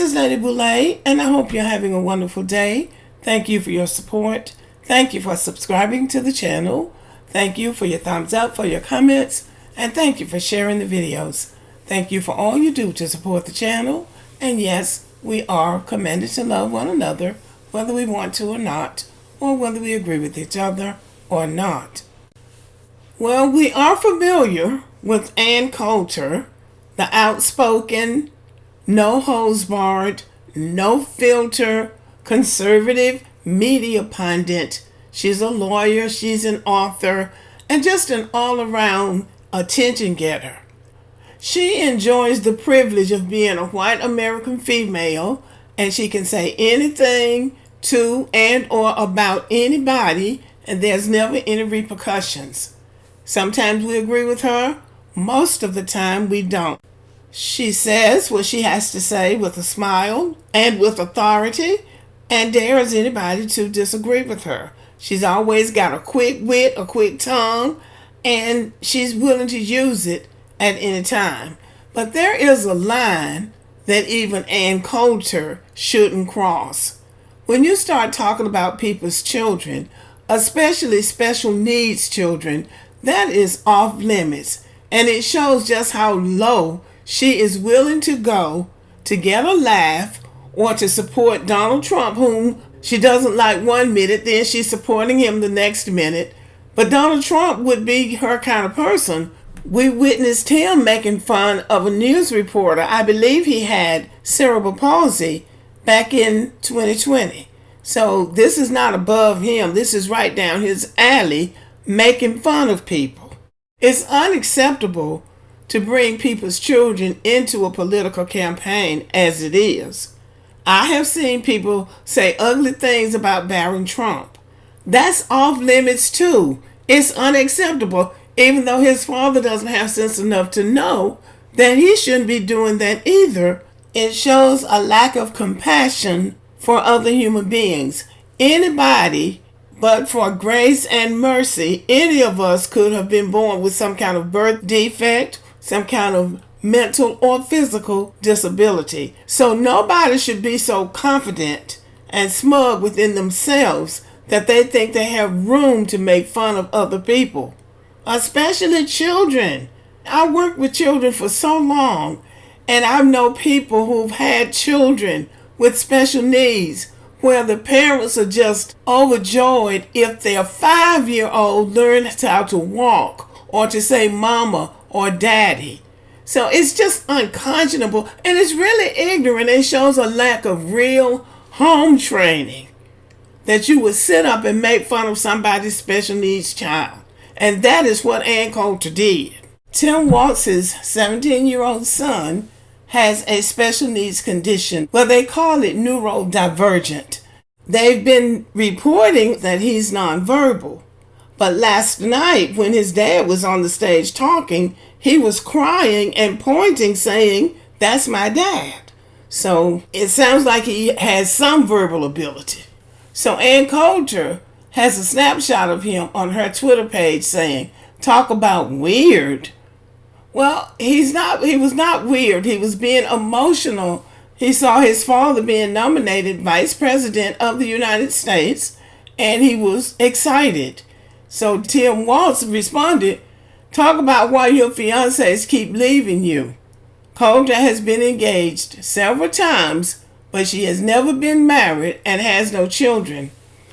is Lady Boulay, and I hope you're having a wonderful day. Thank you for your support. Thank you for subscribing to the channel. Thank you for your thumbs up, for your comments, and thank you for sharing the videos. Thank you for all you do to support the channel. And yes, we are commanded to love one another, whether we want to or not, or whether we agree with each other or not. Well, we are familiar with Ann Coulter, the outspoken, no holds barred, no filter, conservative media pundit. She's a lawyer, she's an author, and just an all-around attention getter. She enjoys the privilege of being a white American female, and she can say anything to and or about anybody, and there's never any repercussions. Sometimes we agree with her, most of the time we don't. She says what she has to say with a smile and with authority, and dares anybody to disagree with her. She's always got a quick wit, a quick tongue, and she's willing to use it at any time. But there is a line that even Ann Coulter shouldn't cross. When you start talking about people's children, especially special needs children, that is off limits, and it shows just how low she is willing to go to get a laugh or to support Donald Trump, whom she doesn't like one minute, then she's supporting him the next minute. But Donald Trump would be her kind of person. We witnessed him making fun of a news reporter. I believe he had cerebral palsy back in 2020. So this is not above him. This is right down his alley, making fun of people. It's unacceptable to bring people's children into a political campaign as it is. I have seen people say ugly things about Barron Trump. That's off limits too. It's unacceptable, even though his father doesn't have sense enough to know that he shouldn't be doing that either. It shows a lack of compassion for other human beings. Anybody, but for grace and mercy, any of us could have been born with some kind of birth defect, some kind of mental or physical disability. So nobody should be so confident and smug within themselves that they think they have room to make fun of other people, especially children. I worked with children for so long, and I know people who've had children with special needs where the parents are just overjoyed if their 5-year-old learns how to walk or to say mama or daddy. So it's just unconscionable, and it's really ignorant. It shows a lack of real home training that you would sit up and make fun of somebody's special needs child. And that is what Ann Coulter did. Tim Walz's 17-year-old son has a special needs condition. Well, they call it neurodivergent. They've been reporting that he's nonverbal. But last night, when his dad was on the stage talking, he was crying and pointing, saying, "That's my dad." So it sounds like he has some verbal ability. So Ann Coulter has a snapshot of him on her Twitter page saying, "Talk about weird." Well, he was not weird. He was being emotional. He saw his father being nominated Vice President of the United States, and he was excited. So Tim Walz responded, "Talk about why your fiancés keep leaving you." Coulter has been engaged several times, but she has never been married and has no children.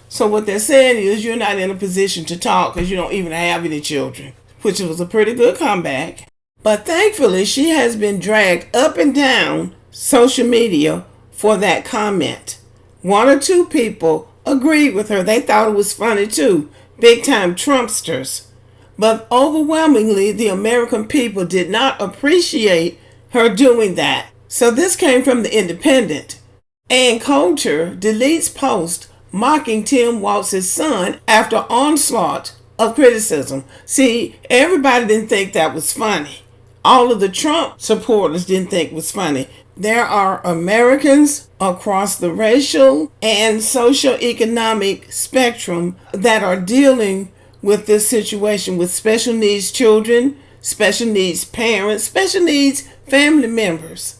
So what they're saying is you're not in a position to talk because you don't even have any children, which was a pretty good comeback. But thankfully, she has been dragged up and down social media for that comment. One or two people agreed with her. They thought it was funny too. Big time Trumpsters. But overwhelmingly, the American people did not appreciate her doing that. So this came from the Independent. Ann Coulter deletes post mocking Tim Walz's son after onslaught of criticism. See, everybody didn't think that was funny. All of the Trump supporters didn't think it was funny. There are Americans across the racial and socioeconomic spectrum that are dealing with this situation with special needs children, special needs parents, special needs family members.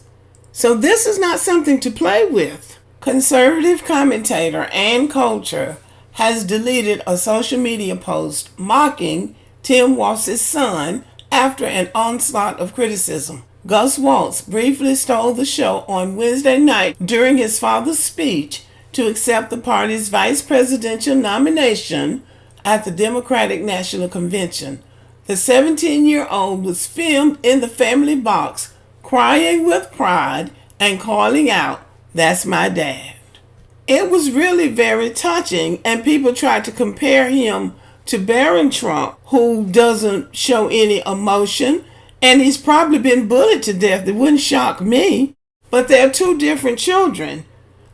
So this is not something to play with. Conservative commentator Ann Coulter has deleted a social media post mocking Tim Walz's son after an onslaught of criticism. Gus Waltz briefly stole the show on Wednesday night during his father's speech to accept the party's vice presidential nomination at the Democratic National Convention. The 17-year-old was filmed in the family box, crying with pride and calling out, "That's my dad." It was really very touching, and people tried to compare him to Barron Trump, who doesn't show any emotion, and he's probably been bullied to death. It wouldn't shock me. But they're two different children,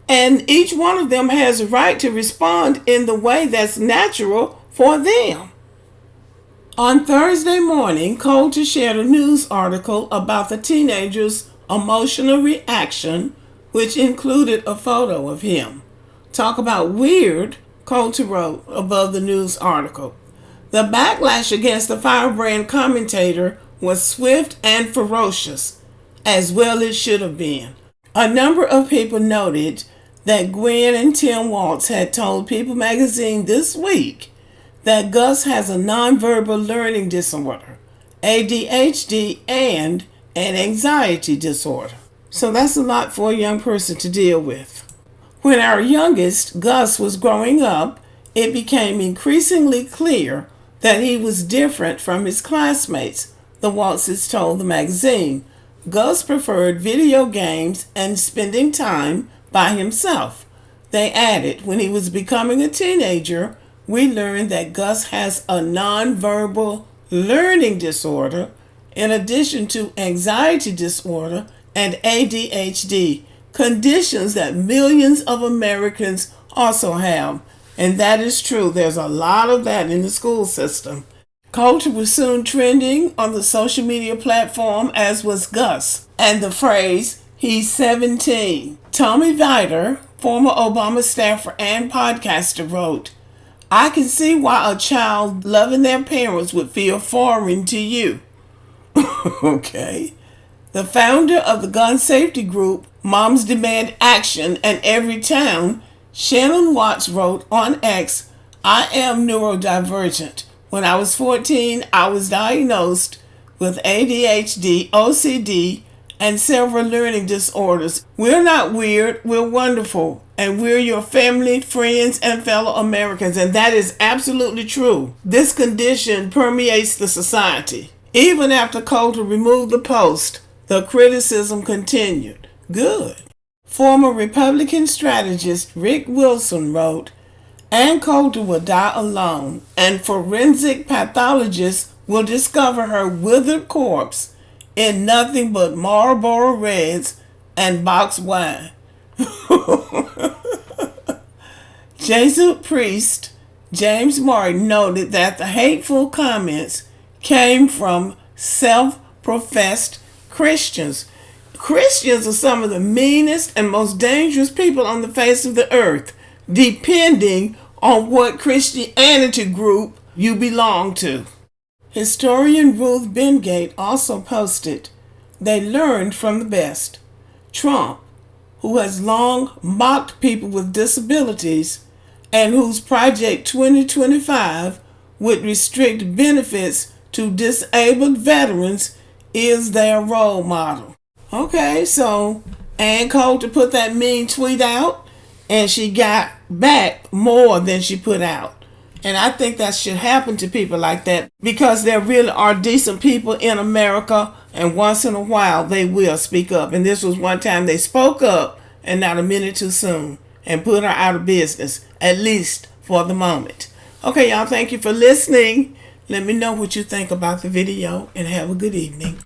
and each one of them has a right to respond in the way that's natural for them. On Thursday morning, Coulter shared a news article about the teenager's emotional reaction, which included a photo of him. Talk about weird, Coulter wrote above the news article. The backlash against the firebrand commentator was swift and ferocious, as well it should have been. A number of people noted that Gwen and Tim Waltz had told People magazine this week that Gus has a nonverbal learning disorder, ADHD, and an anxiety disorder. So that's a lot for a young person to deal with. When our youngest, Gus, was growing up, it became increasingly clear that he was different from his classmates, the Waltzes told the magazine. Gus preferred video games and spending time by himself. They added, when he was becoming a teenager, we learned that Gus has a nonverbal learning disorder in addition to anxiety disorder and ADHD, conditions that millions of Americans also have. And that is true. There's a lot of that in the school system. Coulter was soon trending on the social media platform, as was Gus, and the phrase, "He's 17." Tommy Viter, former Obama staffer and podcaster, wrote, "I can see why a child loving their parents would feel foreign to you." Okay. The founder of the gun safety group Moms Demand Action in Every Town, Shannon Watts, wrote on X, "I am neurodivergent. When I was 14, I was diagnosed with ADHD, OCD, and several learning disorders. We're not weird, we're wonderful, and we're your family, friends, and fellow Americans." And that is absolutely true. This condition permeates the society. Even after Coulter removed the post, the criticism continued. Good. Former Republican strategist Rick Wilson wrote, "Ann Coulter will die alone, and forensic pathologists will discover her withered corpse in nothing but Marlboro Reds and box wine." Jesuit priest James Martin noted that the hateful comments came from self-professed Christians. Christians are some of the meanest and most dangerous people on the face of the earth, depending on what Christianity group you belong to. Historian Ruth Bengate also posted, "They learned from the best. Trump, who has long mocked people with disabilities and whose Project 2025 would restrict benefits to disabled veterans, is their role model." Okay, so Ann Coulter put that mean tweet out, and she got back more than she put out. And I think that should happen to people like that, because there really are decent people in America, and once in a while they will speak up. And this was one time they spoke up, and not a minute too soon, and put her out of business, at least for the moment. Okay, y'all, thank you for listening. Let me know what you think about the video, and have a good evening.